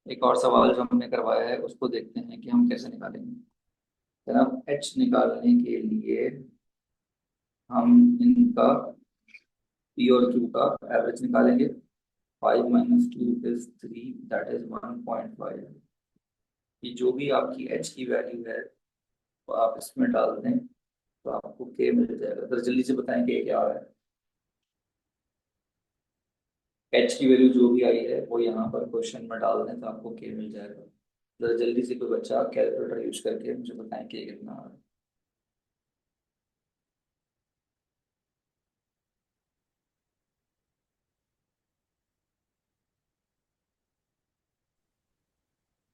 एक और सवाल जो हमने करवाया है उसको देखते हैं कि हम कैसे निकालेंगे। जनाब एच निकालने के लिए हम इनका पी और क्यू का एवरेज निकालेंगे। 5 - 2 = 3, दैट इज 1.5। ये जो भी आपकी एच की वैल्यू है वो आप इसमें डाल दें तो आपको के मिल जाएगा। तो जल्दी से बताएं कि क्या है। एच की वैल्यू जो भी आई है वो यहाँ पर क्वेश्चन में डाल दें तो आपको के मिल जाएगा। जरा जल्दी से कोई बच्चा कैलकुलेटर यूज करके मुझे बताएं कि कितना आ रहा है।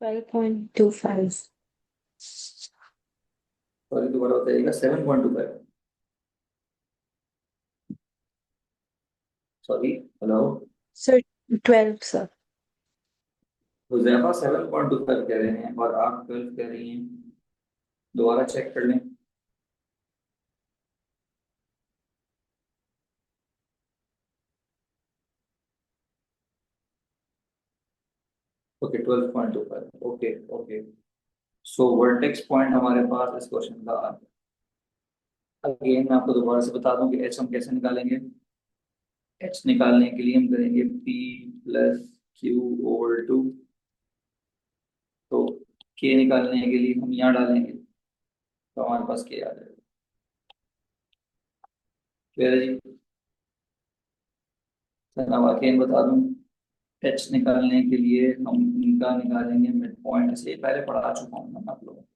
12.25। सॉरी दोबारा बताइएगा। 7.25। Sorry. Hello. Sir 12 sir. Huzaifa 7.25 कह रहे हैं और आप 12 कह रही हैं। दोबारा चेक कर लें। Okay 12.25। Okay okay. So vertex point हमारे पास इस क्वेश्चन का आ गया। अगेन मैं आपको दोबारा से बता दूं कि एच हम कैसे निकालेंगे। एच निकालने के लिए हम करेंगे p plus q over two. तो के निकालने के लिए हम यहाँ डालेंगे तो हमारे पास के आ जाएगा। क्लियर है जी। सर अब अगेन बता दूं। एच निकालने के लिए हम इनका निकालेंगे मिड पॉइंट। इसलिए पहले पढ़ा चुका हूँ मैं आप लोगों को।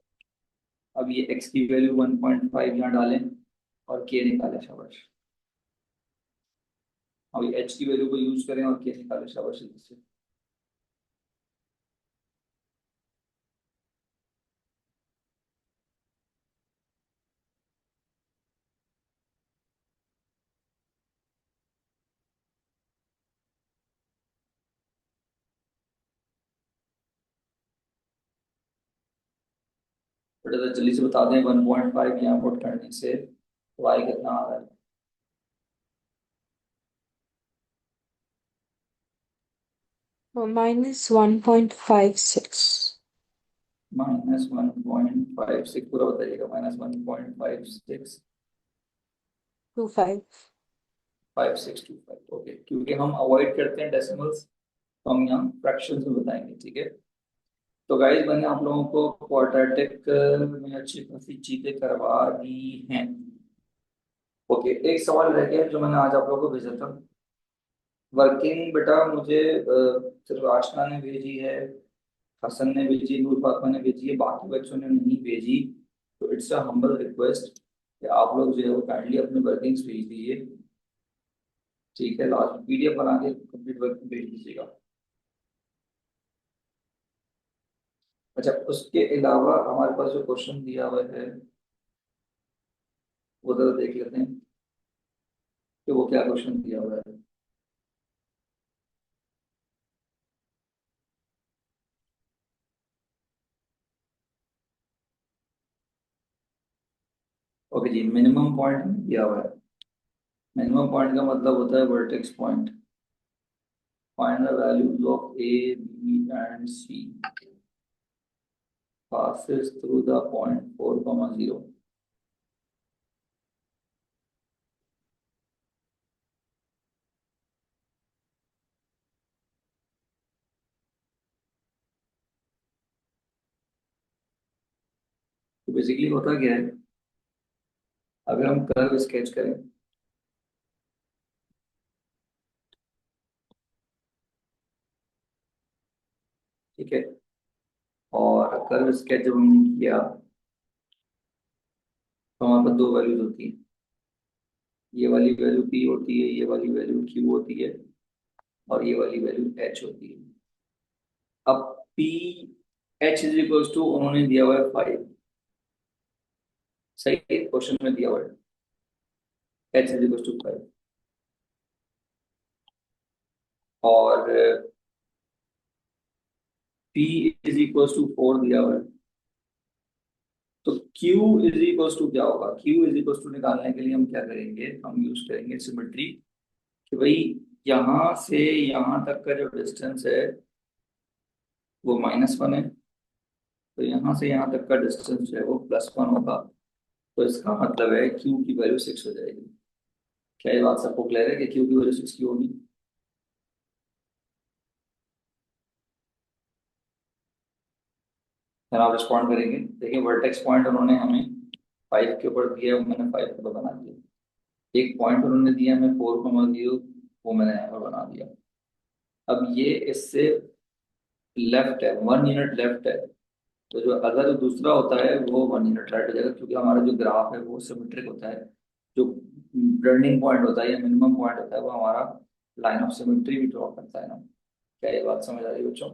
अब ये एक्स की वैल्यू 1.5 यहाँ डालें और के निकालें शाबाश। अब ये एच की वैल्यू को यूज करें और के निकालें शाबाश जल्दी से। बेटा तो जल्दी से बता दें 1.5 यहाँ पुट करने से वाई कितना आ रहा है। -1.56। -1.56 पूरा बताइएगा। -1.56। 25। 5625। ओके क्योंकि हम अवॉइड करते हैं डेसिमल्स तो हम यहाँ फ्रैक्शंस में बताएंगे। ठीक है। तो गाइस मैंने आप लोगों को क्वाड्रेटिक में अच्छी खासी चीजें करवा दी हैं। ओके एक सवाल रह गया जो मैंने आज आप लोगों को भेजा था। वर्किंग बेटा मुझे सिर्फ आशना ने भेजी है, हसन ने भेजी, नूर फातमा ने भेजी है, बाकी बच्चों ने नहीं भेजी। तो इट्स अ हम्बल रिक्वेस्ट कि आप लोग जो है वो काइंडली अपने वर्किंग्स भेज दीजिए। ठीक है लास्ट पीडीएफ बना के कंप्लीट वर्किंग भेज दीजिएगा। अच्छा उसके अलावा हमारे पास जो क्वेश्चन दिया हुआ है वो जरा देख लेते हैं कि वो क्या क्वेश्चन दिया हुआ है। ओके जी मिनिमम पॉइंट दिया हुआ है। मिनिमम पॉइंट का मतलब होता है vertex point. Find the values of a b and c passes through the point 4, 0। तो बेसिकली होता क्या है अगर हम कर्व स्केच करें। ठीक है। और कर्व स्केच जब हमने किया तो हमारे पास दो वैल्यूज होती हैं। ये वाली वैल्यू पी होती है, ये वाली वैल्यू क्यू होती है और ये वाली वैल्यू एच होती है। अब p h is equal to उन्होंने दिया हुआ है 5। सही है क्वेश्चन में दिया हुआ है एच इज इक्वल टू 5। और पी इज इक्वल टू 4 दिया हुआ है। तो Q इज इक्वल टू क्या होगा। Q इज इक्वल टू निकालने के लिए हम क्या करेंगे, हम यूज करेंगे सिमेट्री कि भाई यहाँ से यहाँ तक का जो डिस्टेंस है वो -1 है, तो यहाँ से यहाँ तक का डिस्टेंस जो है वो +1 होगा। तो इसका मतलब है क्यू की वैल्यू 6 हो जाएगी। क्या ये बात सबको क्लियर है कि क्यू की वैल्यू 6 की होगी? फिर आप रिस्पॉन्ड करेंगे। देखिए वर्टेक्स पॉइंट उन्होंने हमें 5 के ऊपर दिया, वो मैंने 5 के ऊपर बना दिया। एक पॉइंट उन्होंने दिया हमें 4,0, वो मैंने यहाँ पर बना दिया। अब ये इससे लेफ्ट है, 1 यूनिट लेफ्ट है। तो जो अगर दूसरा होता है वो 1 यूनिट राइट हो जाएगा, क्योंकि हमारा जो ग्राफ है वो सिमेट्रिक होता है। जो टर्निंग पॉइंट होता है या मिनिमम पॉइंट होता है वो हमारा लाइन ऑफ सिमेट्री भी ड्रॉ करता है ना। क्या ये बात समझ आ रही है बच्चों?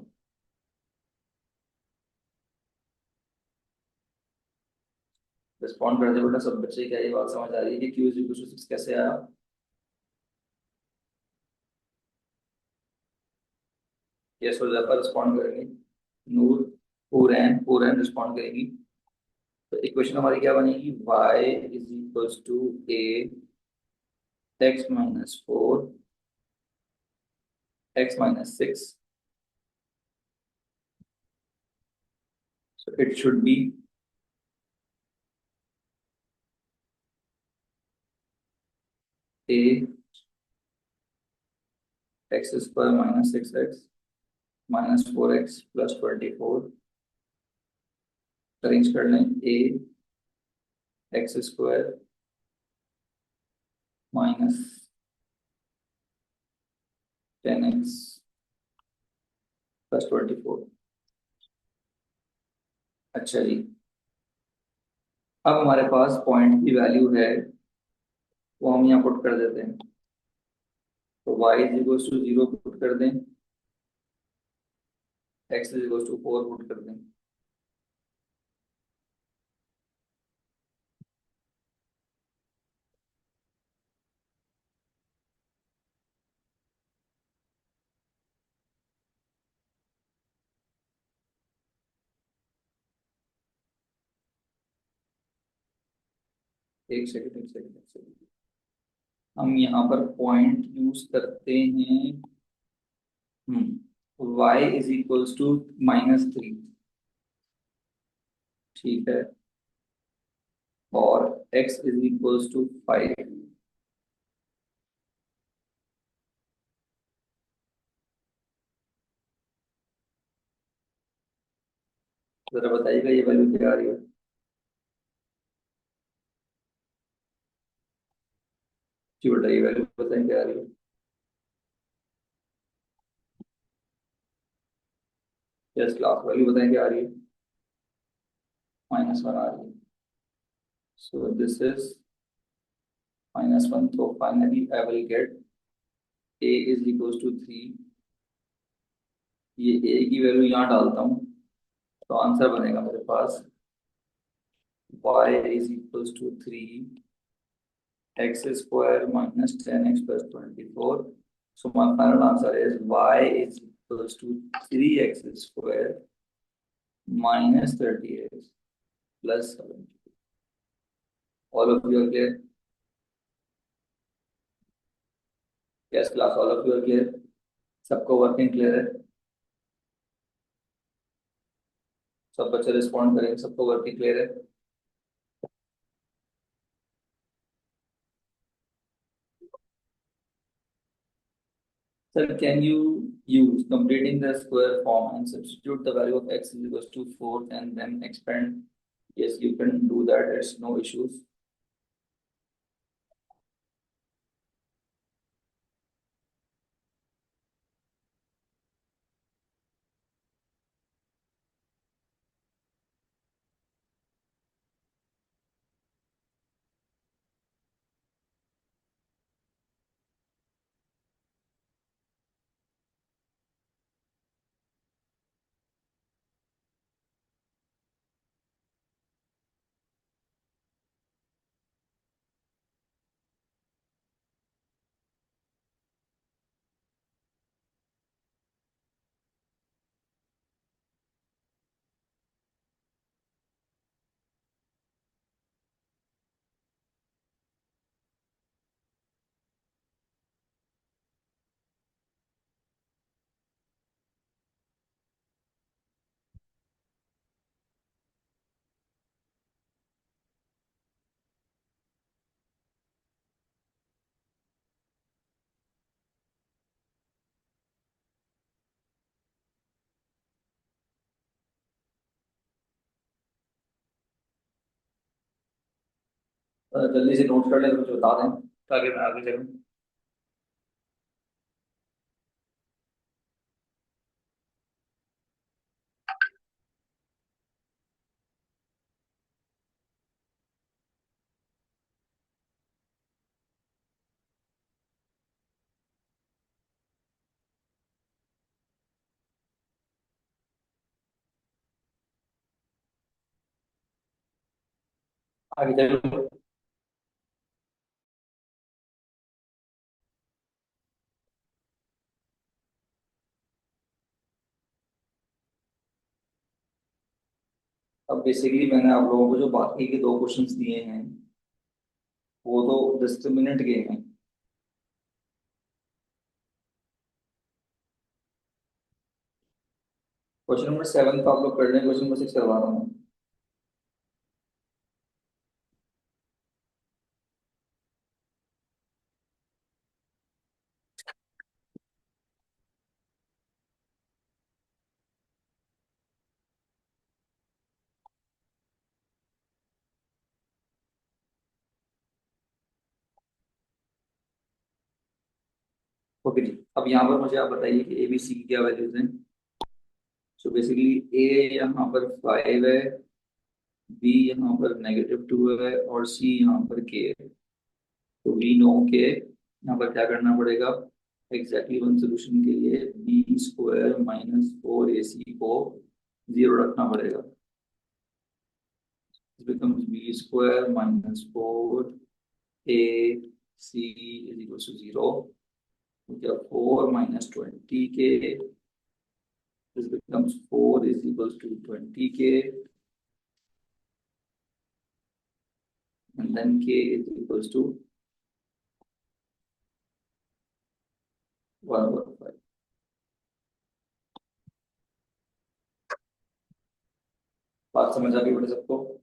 रिस्पॉन्ड कर दे बेटा सब बच्चे, क्या ये बात समझ आ रही है कि क्यू इज इक्वल टू 6 कैसे आया? यस हो जाता रिस्पॉन्ड करेंगे। नूर, पूरैन रिस्पॉन्ड करेंगी। तो इक्वेशन हमारी क्या बनेगी? y is equals to a x-4 x-6, so it should be a x square minus 6x minus 4x plus 24। Arrange कर लें। a x square minus 10x plus 24। अच्छा जी, अब हमारे पास पॉइंट की वैल्यू है, वो हम यहाँ पुट कर देते हैं। तो y is equal to 0 put कर दें, x is equal to 4 put कर दें। एक सेकंड। हम यहाँ पर पॉइंट यूज करते हैं। y इज इक्वल्स टू -3, ठीक है, और x इज इक्वल्स टू 5। जरा बताइएगा ये वैल्यू क्या आ रही है? जी बेटा ये वैल्यू बताएं क्या आ रही है? यस क्लास वैल्यू बताएं क्या आ रही है? -1 आ रही है। सो दिस इज -1, तो finally I will get a is equals to 3। ये a की वैल्यू यहाँ डालता हूँ, तो आंसर बनेगा मेरे पास y is equals to 3 x square minus 10x plus 24. So my final answer is y is equals to 3x square minus 30x plus 70. All of you are clear? Yes, class, all of you are clear? सबको working clear है? सब बच्चे respond करेंगे, सबको working clear है? Sir, can you use completing the square form and substitute the value of x is equals to 4 and then expand? Yes, you can do that. It's no issues. जल्दी से note कर लें तो मुझे बता दें ताकि मैं आगे चलूँ। आगे चलूँ। अब बेसिकली मैंने आप लोगों को जो बाकी के दो क्वेश्चंस दिए हैं वो तो डिस्क्रिमिनेंट के हैं। क्वेश्चन नंबर 7 तो आप लोग कर लें, क्वेश्चन नंबर 6 करवा रहा हूँ। ओके जी, अब यहाँ पर मुझे आप बताइए कि ए बी सी की क्या वैल्यूज हैं। सो बेसिकली ए यहाँ पर 5 है, बी यहाँ पर -2 है और सी यहाँ पर के है। तो वी नो के यहाँ पर क्या करना पड़ेगा, एग्जैक्टली वन सोल्यूशन के लिए बी स्क्वायर -4ac को जीरो रखना पड़ेगा। This becomes b square minus 4ac is equals to 0. We get 4 minus 20k. This becomes 4 is equals to 20k. And then k is equals to 1/5. बात समझ आ गई बेटे सबको?